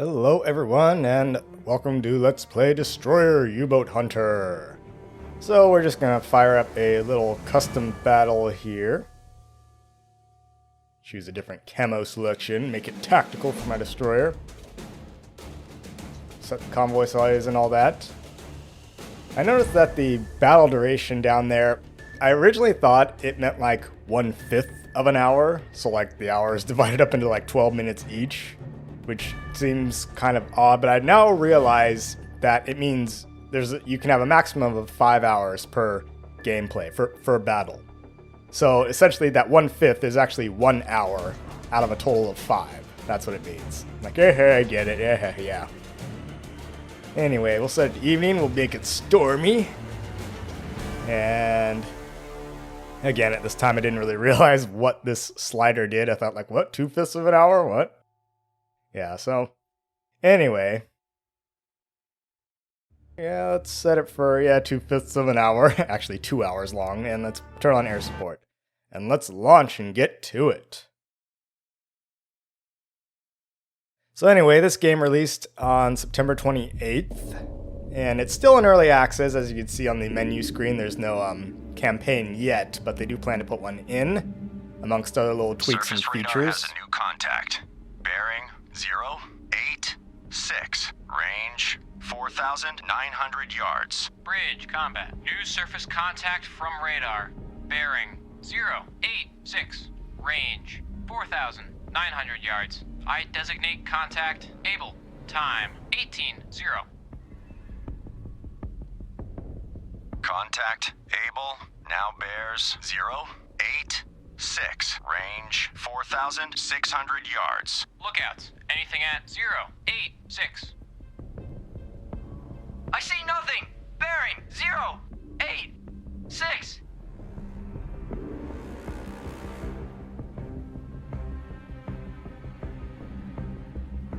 Hello everyone, and welcome to Let's Play Destroyer U-Boat Hunter. So we're just gonna fire up a little custom battle here. Choose a different camo selection, make it tactical for my destroyer. Set the convoy size and all that. I noticed that the battle duration down there, I originally thought it meant like 1/5 of an hour, so like the hour is divided up into like 12 minutes each, which seems kind of odd, but I now realize that it means you can have a maximum of 5 hours per gameplay for a battle. So essentially that 1/5 is actually 1 hour out of a total of 5. That's what it means. Like, I get it, yeah. Anyway, we'll set it to evening, we'll make it stormy. And again, at this time I didn't really realize what this slider did. I thought like, what, 2/5 of an hour, what? Yeah, so anyway. Yeah, let's set it for, 2/5 of an hour. Actually, 2 hours long. And let's turn on air support. And let's launch and get to it. So anyway, this game released on September 28th. And it's still in early access. As you can see on the menu screen, there's no campaign yet. But they do plan to put one in, amongst other little tweaks and features. Surface radar has a new contact. Bearing 086. Range 4,900 yards. Bridge combat. New surface contact from radar. Bearing 086. Range 4,900 yards. I designate contact able. Time 18:0. Contact able now bears 086. Range 4,600 yards. Lookouts. Anything at 086. I see nothing. Bearing 086.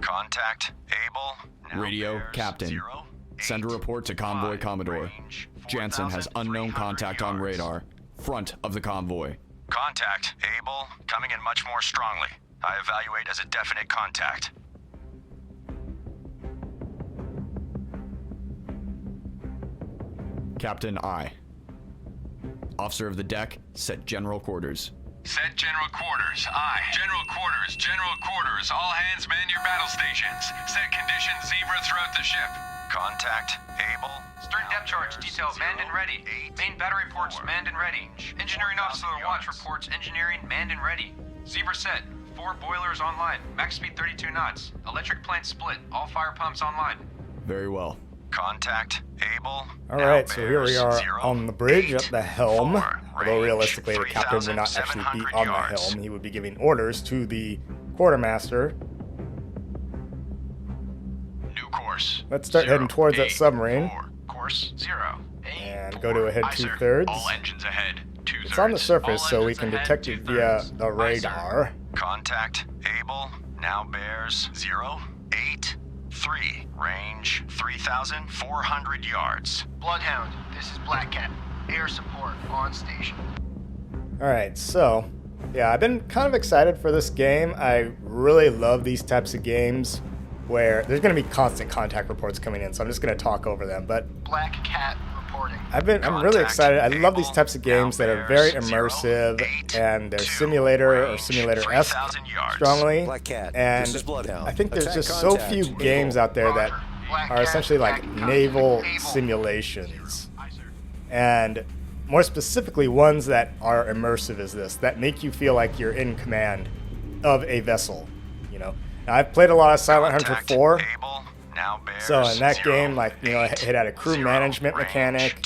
Contact able now Radio, bears Captain. 085. Send a report to Convoy Commodore. Range Jansen has unknown 4,300 contact on yards. radar. Front of the convoy. Contact able coming in much more strongly. I evaluate as a definite contact. Captain I. Officer of the deck, set general quarters. Set general quarters. Aye. General quarters. General quarters. All hands man your battle stations. Set conditions zebra throughout the ship. Contact able. Stern depth charge detail manned and ready. Main battery ports manned and ready. Engineering officer watch reports engineering manned and ready. Zebra set. 4 boilers online. Max speed 32 knots. Electric plant split. All fire pumps online. Very well. Contact able. Alright, so here we are on the bridge at the helm. Although realistically the captain would not actually be on the helm. He would be giving orders to the quartermaster. New course. Let's start heading towards that submarine. 4. Course 0. And go to ahead 2/3. All engines ahead. 2/3. It's on the surface, so we can engines detect ahead, it via 2/3. the radar. Contact able now bears 083. Range 3,400 yards. Bloodhound, this is Black Cat. Air support on station. Alright, so, yeah, I've been kind of excited for this game. I really love these types of games where there's going to be constant contact reports coming in, so I'm just going to talk over them. But Black Cat reporting. I'm really excited. I love these types of games that are very immersive, and they're simulator or simulator-esque strongly. Black Cat, And this is Bloodhound. I think there's Attack just so contact. few games out there that Black are Cat, essentially like attack contact. naval Able. simulations. And more specifically, ones that are immersive as this, that make you feel like you're in command of a vessel, you know. Now, I've played a lot of Silent Hunter 4, so in that game, like, you know, it had a crew management mechanic.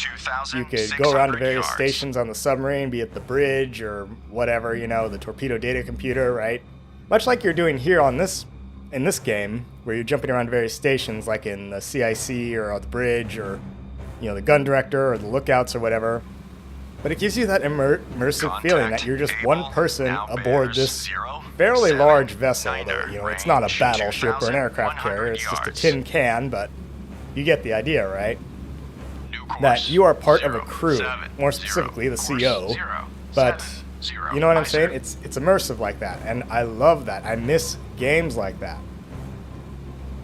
You could go around to various stations on the submarine, be it the bridge or whatever, you know, the torpedo data computer, right? Much like you're doing here in this game, where you're jumping around to various stations, like in the CIC or on the bridge or, you know, the gun director or the lookouts or whatever. But it gives you that immersive feeling that you're just one person aboard this fairly large vessel. Though, you know, it's not a battleship or an aircraft carrier, it's just a tin can, but you get the idea, right? That you are part of a crew, more specifically the CO. But you know what I'm saying? It's immersive like that, and I love that. I miss games like that.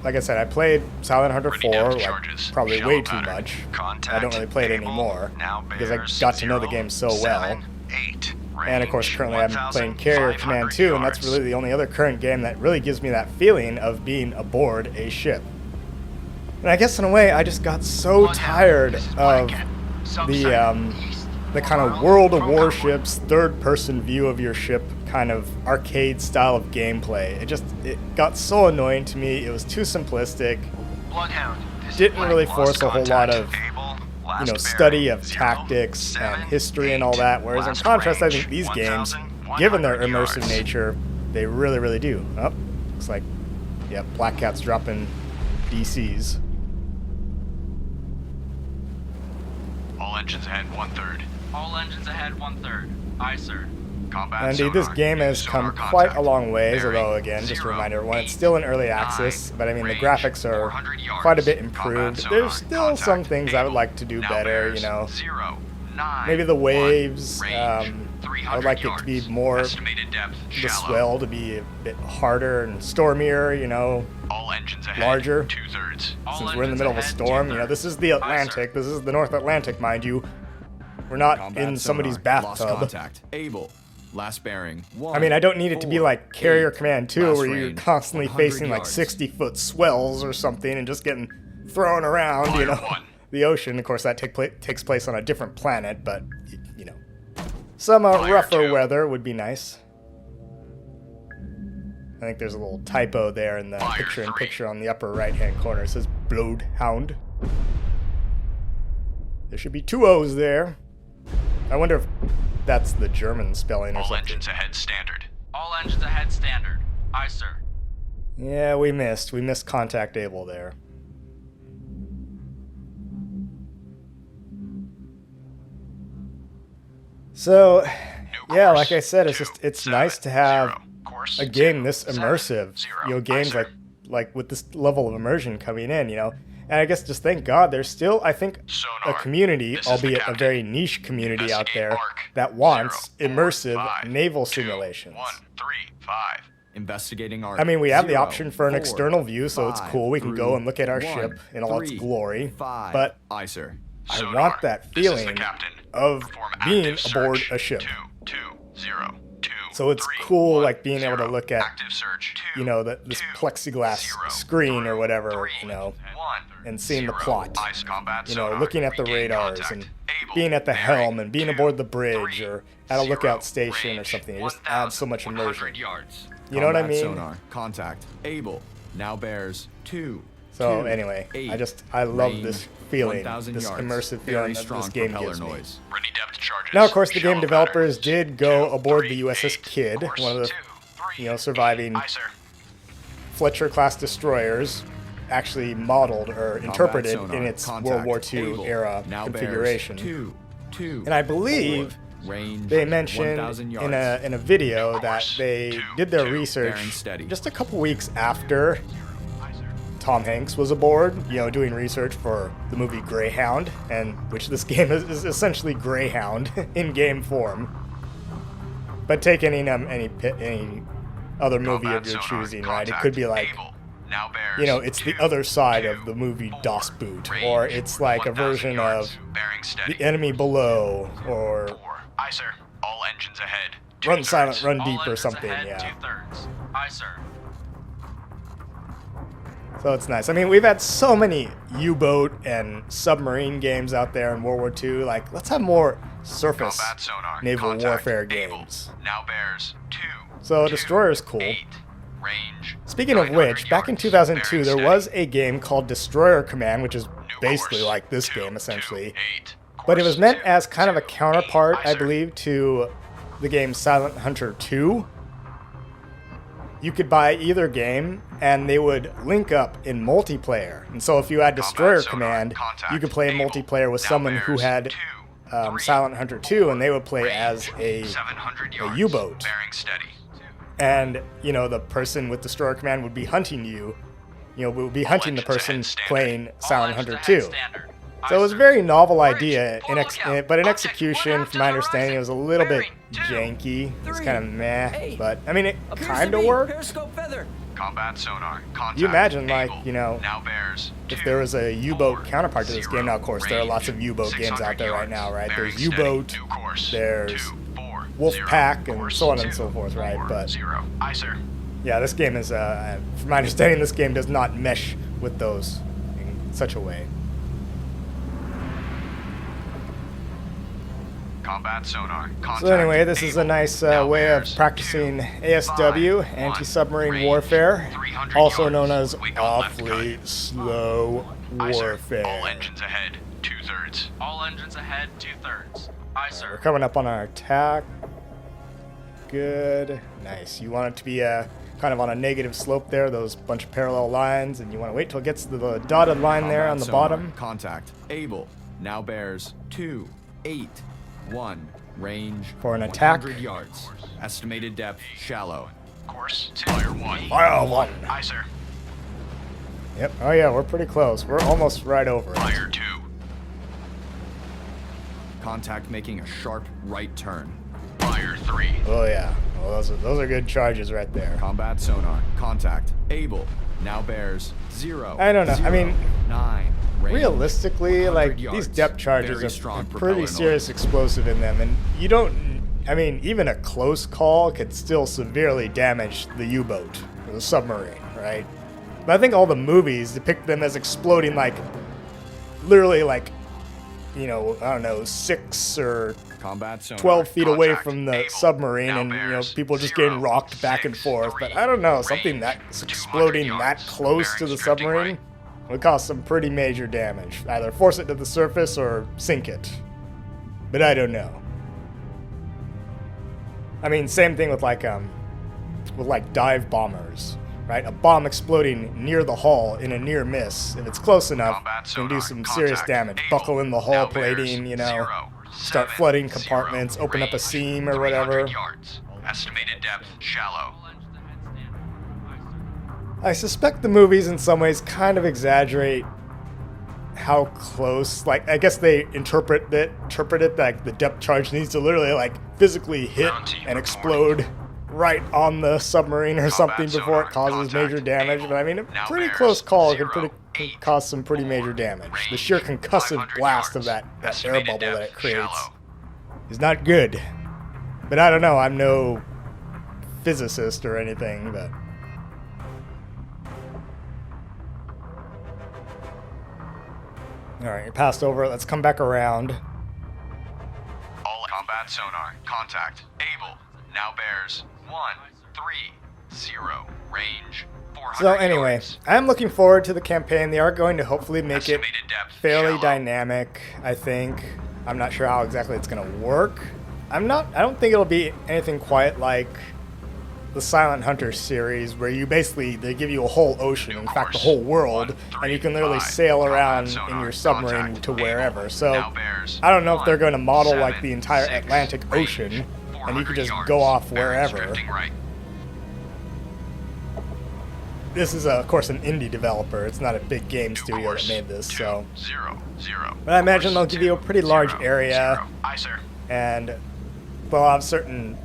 like I said, I played Silent Hunter Ready 4 depth like, charges. probably Shallow way too pattern. much. Contact I don't really play it able. anymore Now because I bears got to know the 0, game so well. 7, 8. And of course, Range, currently I'm playing Carrier Command 2, and that's yards. really the only other current game that really gives me that feeling of being aboard a ship. And I guess in a way, I just got so tired of the kind of World of Warships, third-person view of your ship, kind of arcade style of gameplay. It got so annoying to me. It was too simplistic. Bloodhound. This is Didn't Black. really force a whole lot of Able, you last know, bearing, study of 0, tactics 7, and history and 8. all that. Whereas in Last contrast, I range, think these games, 1,100 given their immersive yards. nature, they really, really do. Oh, looks like, yeah, Black Cat's dropping DCs. All engines ahead, 1/3. All engines ahead, 1/3. Aye, sir. Combat Indeed, this sonar. game has Sonar come contact. quite a long ways, Bearing, although again, just to 0, remind everyone, it's 8, still in early 9, access, but I mean, the range, graphics are 400 yards. quite a bit Combat improved. sonar, There's still contact, some things I would able. like to do Now better, you bears, know. 0, 9, Maybe the 1, waves, range, I would 300 like it to be yards. more, Estimated depth, the shallow. swell to be a bit harder and stormier, you know. All engines ahead, larger. 2/3. Since we're in the middle of a storm, you know, this is the Atlantic, this is the North Atlantic, mind you. We're not Combat in somebody's sonar. Lost bathtub. contact. Able. Last bearing. 1, I mean, I don't need it to be 4, like Carrier 8. Command 2, Last where you're range, constantly 100 facing like yards. 60-foot swells or something and just getting thrown around, you Fire know. 1. The ocean, of course, that takes place on a different planet, but, you know. Some Fire rougher 2. weather would be nice. I think there's a little typo there in the Fire picture-in-picture 3. on the upper right-hand corner. It says Bloodhound. There should be 2 O's there. I wonder if that's the German spelling or All something. engines ahead, standard. All engines ahead, standard. Aye, sir. Yeah, we missed. We missed contact able there. So, New yeah, course, like I said, it's 2, just it's 7, nice to have 0. Course, a game 2, this 7, immersive. 0. You know, Aye, games sir. like with this level of immersion coming in, you know. And I guess just thank God there's still, I think, a Sonar. community, This is the albeit a captain. very niche community out Investigate there, mark. that wants 0, 4, immersive 5, naval 2, simulations. 1, 3, 5. Investigating arc. I mean, we have the 0, option for an 4, external view, so it's 5, cool. We can go 3, and look at our 1, ship in all its 3, glory. 5. But Aye, sir. I Sonar. want that This is the feeling captain. of Perform being active aboard search. a ship. 2, 2, 0, 2, So it's 3, cool, 1, like, being able to 0. look at, Active search. 2, you know, this 2, plexiglass 0, screen or whatever, 3, you know, 1, and seeing the 0. plot. Ice combat You know, sonar. looking at the Regain radars contact. and Able. being at the Bearing. helm and being 2, aboard the bridge 3, or at a 0. lookout station or Range, something. It just adds so much 1,100 immersion. yards. You know what I Combat mean? Sonar. Contact. Able. Now bears 2. So 2, anyway, 8. I love Range, this feeling, 1,000 this yards. immersive Very feeling that strong this game propeller gives me. noise. Ready depth charges. Now, of course, the game Shallow developers pattern. did go 2, aboard 3, the USS 8. Kidd, Course, one of the 2, 3, you know, surviving Aye, sir. Fletcher-class destroyers, actually modeled or interpreted sonar. in its Contact. World War II Able. era Now bears configuration. 2, 2, And I believe 4. Range, they mentioned 1,000 yards. in a video that Course, they 2, did their 2. research Bearing steady. just a couple weeks after Tom Hanks was aboard, you know, doing research for the movie Greyhound, and which this game is essentially Greyhound in game form. But take any other movie Combat of your sonar. choosing, right? It Contact. could be like, Able. Now bears you know, it's the 2, other side 2, of the movie 4. Das Boot, Range, or it's like a 1,000 version yards. of Bearing steady. The Enemy Below, or 4. Aye, sir. All engines ahead. Run 2/3. Silent, Run All Deep, or engines something, ahead, yeah. 2/3. Aye, sir. So it's nice. I mean, we've had so many U-boat and submarine games out there in World War II. Like, let's have more surface Combat sonar. naval Contact. warfare Able. games. Now bears 2. So a 2, destroyer's cool. 8. Range. Speaking of 900 which, back in yards. 2002, there Bearing was steady. a game called Destroyer Command, which is New basically course. like this 2, game, essentially. 2, 8. But it was meant Course, as kind of a 2, counterpart, 8. Aye, I sir. believe, to the game Silent Hunter 2. You could buy either game, and they would link up in multiplayer. And so if you had Destroyer sonar. Command, Contact. you could play Able. multiplayer with Now someone who bears had 2, 3, Silent Hunter 2, and they would play 4. as a 700 yards. U-boat. Bearing steady. and you know the person with Destroyer Command would be hunting you. You know, would be hunting the engines person ahead, standard. playing All Silent engines Hunter ahead, 2. standard. So it was a Aye, very sir. novel Bridge, idea, full lookout. but in Object, execution, 1 from my understanding, it was a little bit Bearing, 2, janky. It's 3, kind of meh, 8. but I mean, it Appears kind to of be worked. Periscope feather. Combat sonar. Contact. You imagine, like, able. you know, Now bears. if there was a U-boat 4, counterpart to this game. Now, of course, there are lots of range, U-boat games 600 out there right yards, now, right? bearing There's steady, U-boat, new course, there's 2, 4, Wolf 0, Pack, and course so on and 2, so forth, right? 4, But 0. Aye, sir. yeah, this game is, from my understanding, this game does not mesh with those in such a way. Combat sonar. Contact. So anyway, this is a able. nice Now way of bears. practicing 2, ASW, 5, anti-submarine 1, warfare, 300 also yards. known as Wake on left awfully cut. slow Aye, sir. warfare. All engines ahead. 2/3. All engines ahead, 2/3. Aye, We're sir. coming up on our attack. Good. Nice. You want it to be kind of on a negative slope there, those bunch of parallel lines, and you want to wait till it gets to the dotted line there on the Combat sonar. bottom. Contact. Able. Now bears 2, 8, 1. Range. For an attack. 100 yards. Estimated depth. Shallow. Course 2. Fire 1. Fire 1. Aye, sir. Yep. Oh yeah, we're pretty close. We're almost right over it. Fire 2. Contact making a sharp right turn. Fire 3. Oh yeah. Well, those are good charges right there. Combat sonar. Contact. Able. Now bears 0. I don't know. I mean, 9. Range. Realistically, 100 like, yards. these depth charges Very are strong pretty propeller serious noise. explosive in them, and you don't. I mean, even a close call could still severely damage the U-boat or the submarine, right? But I think all the movies depict them as exploding like, literally like, you know, I don't know, 6 or Combat sonar. 12 feet away Contact. from the Able. submarine, Now and you know, bears. people just 0, getting rocked back and 6, forth. 3. But I don't know, something Range, that's 200 exploding that yards. close to the Bearings drifting submarine right. would cause some pretty major damage. Either force it to the surface or sink it. But I don't know. I mean, same thing with like dive bombers, right? A bomb exploding near the hull in a near miss, if it's close enough, Combat can do sonar. some serious Contact. damage. Able. Buckle in the hull Now bears. plating, you know, 0, start 7, flooding 0. compartments, open up a Range, seam or 300 whatever. yards. Estimated depth shallow. I suspect the movies in some ways kind of exaggerate how close, like, I guess they interpret it like the depth charge needs to literally like physically hit Bounty and explode right on the submarine or something before it sonar. causes major Contact. damage. Able. But I mean, a Now pretty bears. close call can 0, can 8, cause some pretty 4. major damage. The Range, sheer concussive 500 blast of yards. that air Estimated bubble that it depth creates shallow. is not good. But I don't know, I'm no physicist or anything, but alright, you passed over it. Let's come back around. All combat sonar. Contact. Able. Now bears 1, 3, 0. Range 400 So anyway, yards. I'm looking forward to the campaign. They are going to hopefully make it Estimated depth fairly shallow. dynamic, I think. I'm not sure how exactly it's going to work. I don't think it'll be anything quite like the Silent Hunter series, where they give you a whole ocean, in fact the course. whole world, 1, 3, and you can literally 5. sail Combat around in sonar. your submarine Contact. to Able. wherever. So Now bears I don't know if 1, they're going to model like 7, the entire 6. Atlantic Range, Ocean, and you 400 can just yards. go off Bearings wherever. drifting right. This is, of course, an indie developer. It's not a big game New studio that course. made this, 2, so. 0, 0. But I imagine Course they'll give you a 2, pretty large 0, area. 0. Aye, sir. And they'll have certain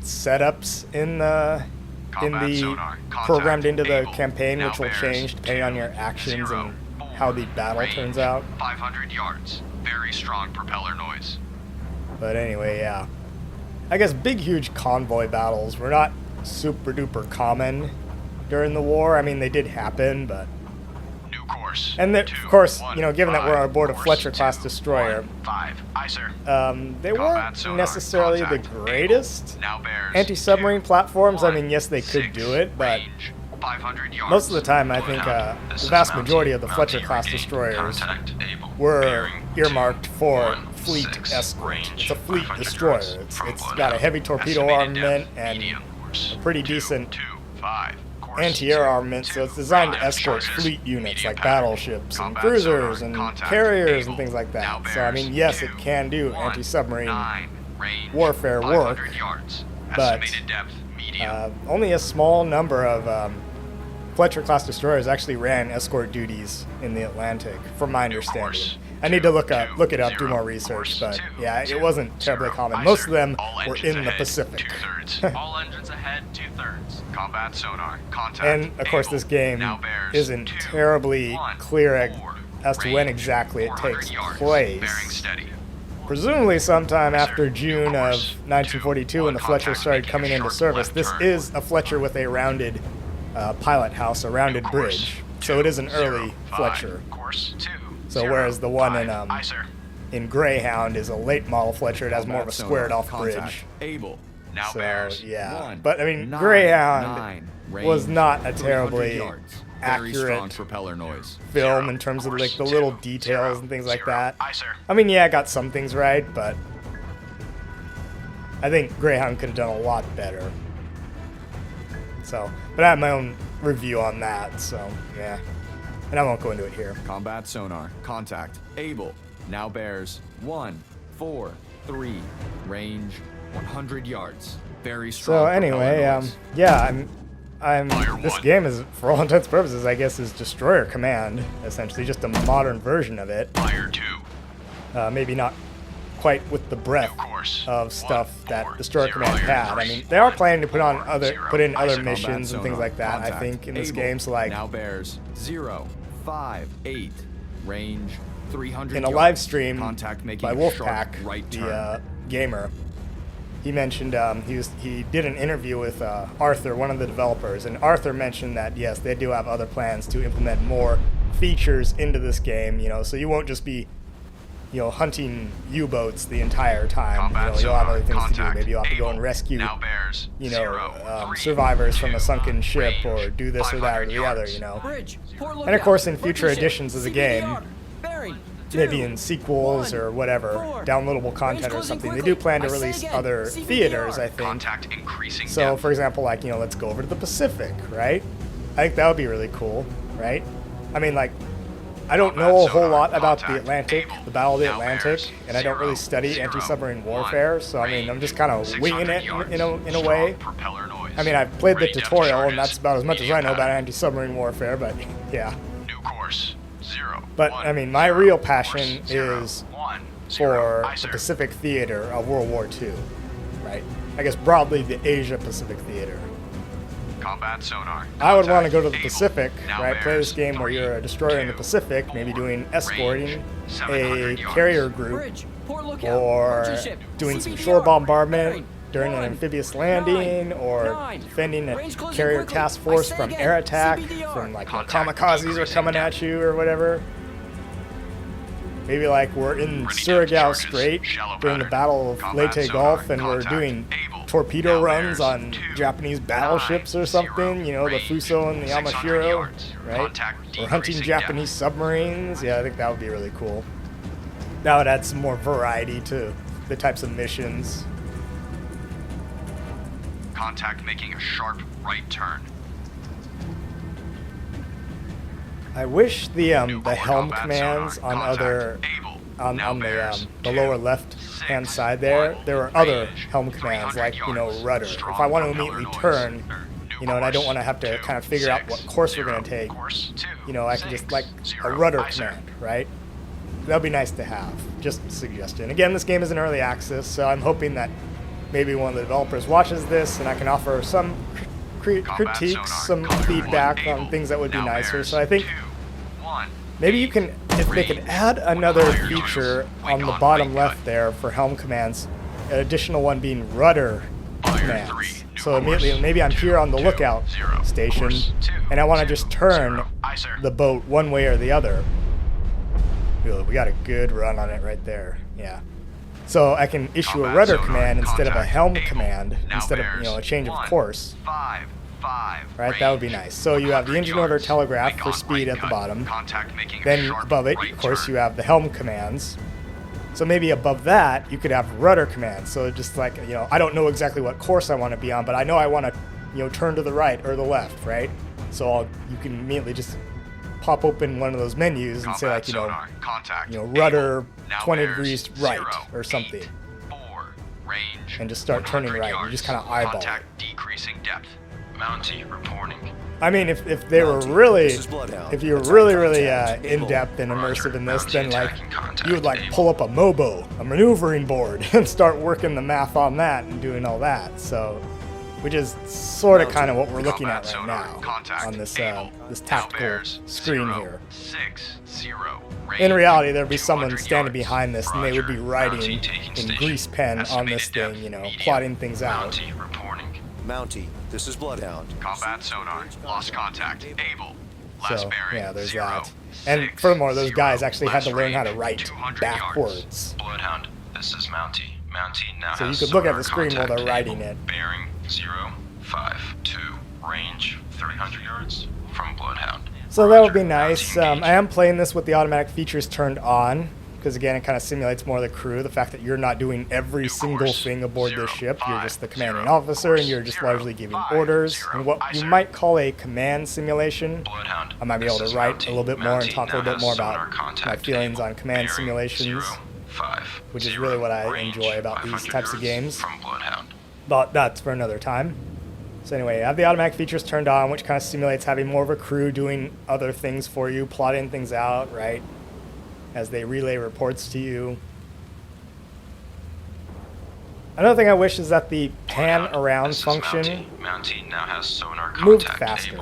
setups in the Combat sonar. Contact. programmed into the Able. campaign, Now which will bears change depending on your 2, actions 0, and 4. how the battle Range, turns out. 500 yards. Very strong propeller noise. But anyway, yeah. I guess big, huge convoy battles were not super duper common during the war. I mean, they did happen, but. New course. And of 2, course, 1, you know, given that we're 5. on board a Course Fletcher-class 2, destroyer, 1, 5. Aye, sir. they Combat weren't sonar. necessarily Contact. the greatest Able. Now bears anti-submarine 2, platforms. I 1, mean, yes, they could 6. do it, but Range, 500 yards. most of the time, I think Bloodhound. the This vast is majority of the Mountie Fletcher-class regained. destroyers Contact. Able. were Bearing earmarked 2, for 1, fleet 6. escort. Range, It's a fleet 500 destroyer. yards It's from got a Bloodhound. heavy torpedo Estimated armament depth, and medium course. a pretty 2, decent 2, 5. Course anti-air 2, armament, so 2, it's designed to 5. escort Charges. fleet units Medium like pattern. battleships and Combat cruisers sonar. and Contact. carriers Able. and things like Now that. So I bears mean, yes, 2, it can do 1, anti-submarine 9. Range, warfare 500 work, yards. but, Estimated depth medium. only a small number of Fletcher-class destroyers actually ran escort duties in the Atlantic, from my understanding. course. I need to look it up, do more research, but yeah, it wasn't terribly common. Most of them were in the Pacific. All engines ahead, 2/3. Combat sonar. Contact. And of course, this game isn't terribly clear as to when exactly it takes place. Bearing steady. Presumably sometime after June of 1942 when the Fletcher started coming into service. This is a Fletcher with a rounded pilot house, a rounded bridge. So it is an early Fletcher. Course 2. So whereas the one in Greyhound is a late model Fletcher, it has more of a squared off bridge. Able. Now So bears. yeah, but I mean Greyhound was not a terribly Very strong accurate propeller noise. film in terms of like the little details and things like that. Aye, sir. I mean, yeah, it got some things right, but I think Greyhound could have done a lot better. So, but I have my own review on that, so yeah. And I won't go into it here. Combat sonar. Contact. Able. Now bears 143. Range 100 yards. Very strong. So propeller anyway, noise. yeah, this one. game is, for all intents and purposes, I guess, is Destroyer Command, essentially, just a modern version of it. Fire 2. Maybe not quite with the breadth New course. of stuff 1, that 4, Destroyer 0, Command your had. I first mean, they are 1, planning to put 4, in 0. other Combat missions and things Combat like that. I sonar. think in this Able. game, so like Now bears 058. Range 300 in a yards. live stream Contact making by a sharp Wolfpack, right turn. the gamer, he mentioned he did an interview with Arthur, one of the developers, and Arthur mentioned that yes, they do have other plans to implement more features into this game. You know, so you won't just be hunting U-boats the entire time. You'll have other things to do. Maybe you'll have to go and rescue Now bears. survivors from a sunken ship, or do this or that or the other. Bridge, port And of course, in lookout, future working ship, editions of the game, CPR, bearing, maybe 2, in sequels 1, or whatever, 4, downloadable content or closing something, they quickly. do plan to I say release again, other CPR. theaters, I think. Contact increasing So, depth. for example, like, let's go over to the Pacific, right? I think that would be really cool, right? I mean, like, I don't know a whole lot about the Atlantic, the Battle of the Atlantic, and I don't really study anti-submarine warfare, so I mean, I'm just kind of winging it in a way. Propeller noise. I mean, I've played the Ready depth tutorial, and charges. that's about as much as I know about Medium anti-submarine warfare, but yeah. New course. 0. But, 1, I mean, my 0. real passion Course 0, is 1, 0. for Aye, the sir. Pacific Theater of World War II, right? I guess broadly the Asia-Pacific Theater. Combat sonar. I would want to Contact go to the able. Pacific, Now right? Play this bears game where 3, you're a destroyer in the 2, Pacific, maybe 4, doing escorting range, a 700 yards. carrier group, bridge, port lookout, or merchant ship, doing some CPR, shore bombardment bearing, during an 1, amphibious landing, 9, or 9, defending a range closing carrier quickly. task I force say from again, air attack, CBDR. from like Contact kamikazes are increasing coming depth. at you or whatever. Maybe like we're in Ready Surigao depth charges. Strait Shallow during the pattern. Battle of Combat Leyte sonar. Gulf, and we're Contact doing able. torpedo Now runs bears on 2, Japanese battleships or 9, something, 0. the Range, Fuso and the 600 Yamashiro, yards. right? Contact We're hunting decreasing Japanese depth. submarines. Yeah, I think that would be really cool. That would add some more variety to the types of missions. Contact making a sharp right turn. I wish the New helm combat commands sonar. on Contact other able. on Now the bears the 2, lower left hand 6, side there 1, were other range, helm commands 300 like yards. rudder. Strong If I want to propeller immediately noise. turn, New and I don't course, want to have to 2, kind of figure out what 6, course we're 0. going to take. Course 2, I can just 6, like a 0. rudder Aye, sir. command, right? That'd be nice to have. Just a suggestion. Again, this game is in early access, so I'm hoping that maybe one of the developers watches this and I can offer some Combat critiques, sonar. some Color feedback 1 on able. things that would be Now nicer. bears So I think 2, 1. maybe you can, if they could add another higher feature yards. on the Wing on, bottom wing left cut. there for helm commands, an additional one being rudder Fire commands. 3, new So course, immediately, maybe I'm 2, here on the 2, lookout 0. station, Course 2, and I want to 2, just turn 0. Aye, sir. the boat one way or the other. Ooh, we got a good run on it right there. Yeah. So I can issue a Combat rudder sonar. command instead of a Contact helm able. command, Now instead of bears a change of 1, course. 5, 5. Right, that would be nice. So you have the 100 engine order yards. telegraph Wing for on, speed right at the cut. bottom. Contact making a Then sharp above it, right of course, turn. you have the helm commands. So maybe above that, you could have rudder commands. So just like, I don't know exactly what course I want to be on, but I know I want to, turn to the right or the left, right? So you can immediately just pop open one of those menus and say Combat like, sonar. Contact rudder able. Now 20 bears degrees right 0, or something. 8, 4, range, And just start turning 100 right. You yards. just kind of eyeball it. Contact decreasing depth. Mountie reporting. I mean, if they were really, if you were really in-depth and immersive in this, then like you would like pull up a MOBO, a maneuvering board, and start working the math on that and doing all that. So, which is sort of kind of what we're looking at right now on this this tactical screen here. In reality, there'd be someone standing behind this, and they would be writing in grease pen on this thing, you know, plotting things out. Mountie, this is Bloodhound. Combat sonar. Lost contact. Able. Last So, bearing. yeah, there's 0, that. And 6, furthermore, those 0. guys actually had to Last learn how to range, write 200 backwards. yards. Bloodhound, this is Mountie. Mountie now So you has could look at sonar the screen while contact. they're writing Able. it. Bearing 0, 5, 2. Range 300 yards from Bloodhound. So that would be nice. I am playing this with the automatic features turned on, because again, it kind of simulates more of the crew. The fact that you're not doing every single thing aboard this ship. You're just the commanding officer, and you're just largely giving orders. And what you might call a command simulation. I might be able to write a little bit more and talk a little bit more about my feelings on command simulations, which is really what I enjoy about these types of games. But that's for another time. So anyway, I have the automatic features turned on, which kind of simulates having more of a crew doing other things for you, plotting things out, right? As they relay reports to you. Another thing I wish is that the pan around function moved faster.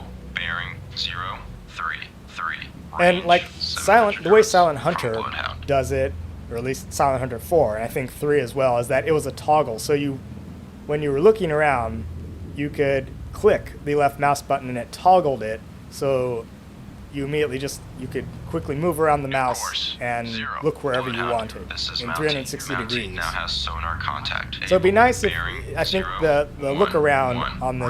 And like the way Silent Hunter does it, or at least Silent Hunter 4, and I think 3 as well, is that it was a toggle. So when you were looking around, you could click the left mouse button and it toggled it, so you immediately you could quickly move around the mouse and look wherever you wanted in 360 degrees. So it'd be nice if, I think the look around on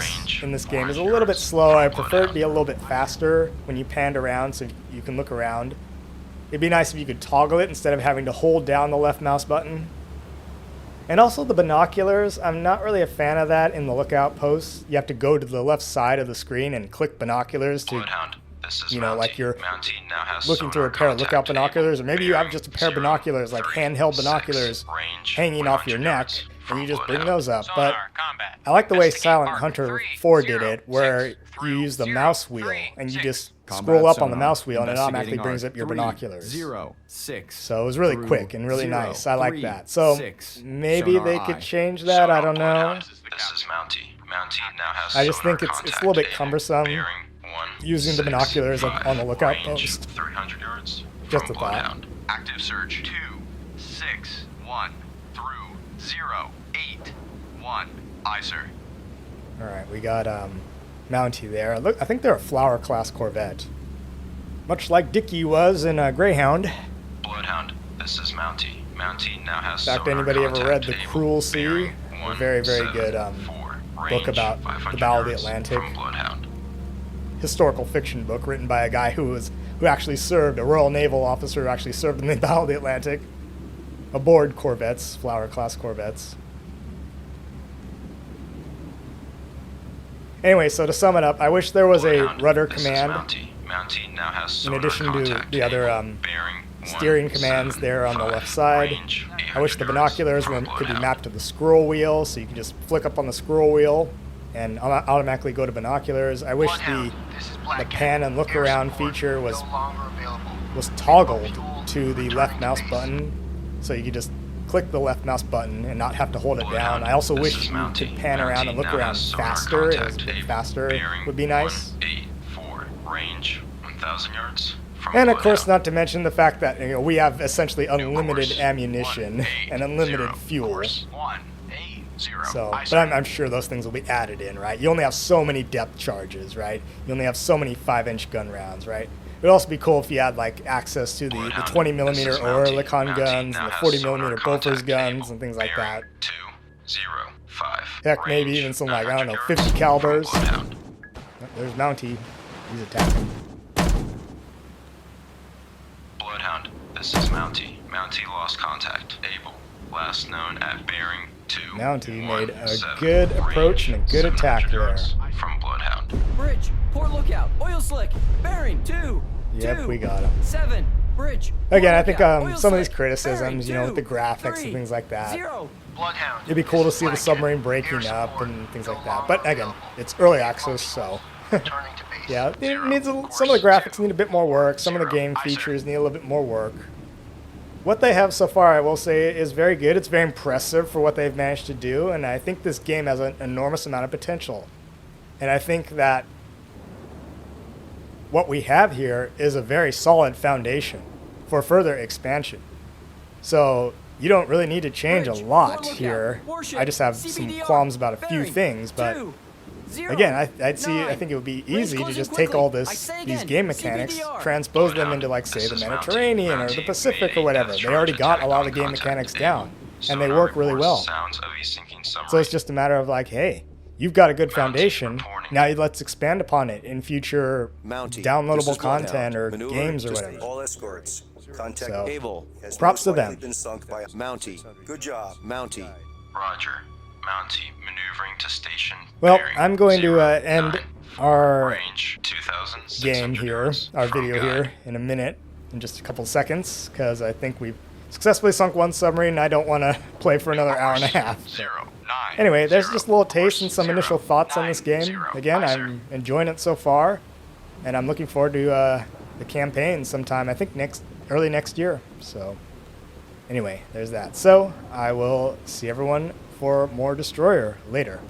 in this game is a little bit slow. I prefer it to be a little bit faster when you panned around so you can look around. It'd be nice if you could toggle it instead of having to hold down the left mouse button. And also the binoculars, I'm not really a fan of that in the lookout posts. You have to go to the left side of the screen and click binoculars to, you know, like you're looking through a pair of lookout binoculars, or maybe you have just a pair of binoculars, like handheld binoculars, hanging off your neck, and you just bring those up. But I like the way Silent Hunter 4 did it, where you use the mouse wheel, and you just scroll up on the mouse wheel, and it automatically brings up your binoculars. 0, 6. So it was really quick and really 0, nice. I like 3, that. So 6. maybe Sonar they eye. could change that. I don't know. I just I think it's a little bit cumbersome using the binoculars on the lookout post. 300 yards. Just from a thought. Bloodhound. Active search 2, 6, 1 through 0, 8, 1. Aye, sir. All right, we got Mountie there. Look, I think they're a Flower-class Corvette, much like Dickie was in Greyhound. Bloodhound, this is Mountie. Mountie now has In fact, sonar anybody ever read contact The able. Cruel Sea? Bearing A very, very 17, good 4. book Range about 500 the Battle of the yards Atlantic. from Bloodhound. Historical fiction book written by a guy who actually served, a Royal Naval officer who actually served in the Battle of the Atlantic aboard Corvettes, Flower-class Corvettes. Anyway, so to sum it up, I wish there was a Bloodhound, rudder this is command Mountie. Mountie now has in sonar addition to contact the other able. Bearing steering 1, commands 7, there on the 5. left side. Range I wish the 800 binoculars yards from could be Bloodhound. mapped to the scroll wheel, so you can just flick up on the scroll wheel and automatically go to binoculars. I wish the pan and look around feature was toggled to the left mouse button, so you could just click the left mouse button and not have to hold it down. I also wish you could pan around and look around faster. It was a bit faster would be nice. 184 range 1,000 yards from And of course, Bloodhound. not to mention the fact that we have essentially unlimited ammunition and unlimited fuel. So, but I'm sure those things will be added in, right? You only have so many depth charges, right? You only have so many 5-inch gun rounds, right? It would also be cool if you had like access to the 20mm Oerlikon guns and the 40mm Bofors guns and things like that. 205. Heck, maybe even some like, I don't know, 50 calibers. There's Mountie. He's attacking. Bloodhound, this is Mountie. Mountie lost contact. Able. Last known at bearing 2. Mountie made a good approach and a good attack there. From Bloodhound. Bridge, port lookout, oil slick, bearing 2. Yep, 2, we got him. 7, bridge. Again, I port think lookout, oil some of these slick, criticisms, bearing with the 2, graphics 3, and things like that, 0. Bloodhound. it'd be cool to see the Black submarine Cat, breaking air up support, and things no like that. longer But again, available. it's early access, so Returning to base. Yeah, it needs some of the graphics need a bit more work. Some of the game features need a little bit more work. What they have so far, I will say, is very good. It's very impressive for what they've managed to do, and I think this game has an enormous amount of potential. And I think that what we have here is a very solid foundation for further expansion. So you don't really need to change a lot here. I just have some qualms about a few things, but again, I think it would be easy to just take all these game mechanics, transpose them into, like, say, the Mediterranean or the Pacific or whatever. They already got a lot of the game mechanics down, and they work really well. So it's just a matter of, like, hey, you've got a good foundation. Now let's expand upon it in future downloadable content or games or whatever. All escorts. Contact So, Able has props to most likely them. been sunk by Mountie. Good job, Mountie. Roger. Mountie maneuvering to station. Well, bearing I'm going to end 09. our Range 2,600 game here, yards our from video guide. here, in a minute, in just a couple seconds, because I think we've successfully sunk one submarine, and I don't want to play for another hour and a half. 09. Anyway, there's just a little taste and Course some initial 0, thoughts on this 9, game. 0. Again, Aye, sir. I'm enjoying it so far, and I'm looking forward to the campaign sometime, I think early next year. So anyway, there's that. So I will see everyone for more Destroyer later.